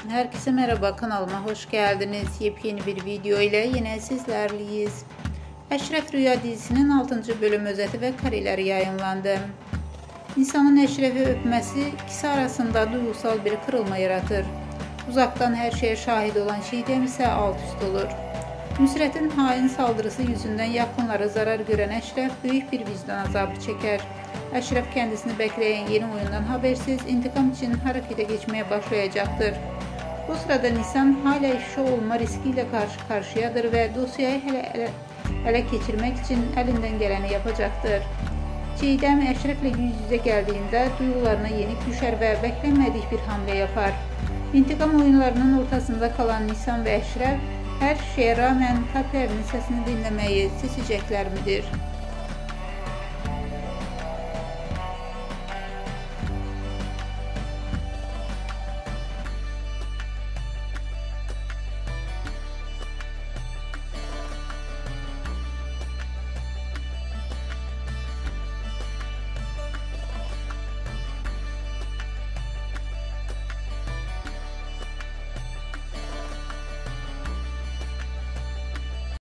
Herkese merhaba, kanalıma hoş geldiniz. Yepyeni bir video ile yine sizlerleyiz. Eşref Rüya dizisinin 6. bölüm özeti ve kareleri yayınlandı. Nisan'ın Eşref'i öpmesi ikisi arasında duygusal bir kırılma yaratır. Uzaktan her şeye şahit olan Çiğdem ise alt üst olur. Nusret'in hain saldırısı yüzünden yakınları zarar gören Eşref büyük bir vicdan azabı çeker. Eşref kendisini bekleyen yeni oyundan habersiz intikam için harekete geçmeye başlayacaktır. Bu sırada Nisan hala ifşa olma riskiyle karşı karşıyadır ve dosyayı ele geçirmek için elinden geleni yapacaktır. Çiğdem Eşref'le yüz yüze geldiğinde duygularına yenik düşer ve beklenmedik bir hamle yapar. İntikam oyunlarının ortasında kalan Nisan ve Eşref her şeye rağmen kalplerinin sesini dinlemeyi seçecekler midir?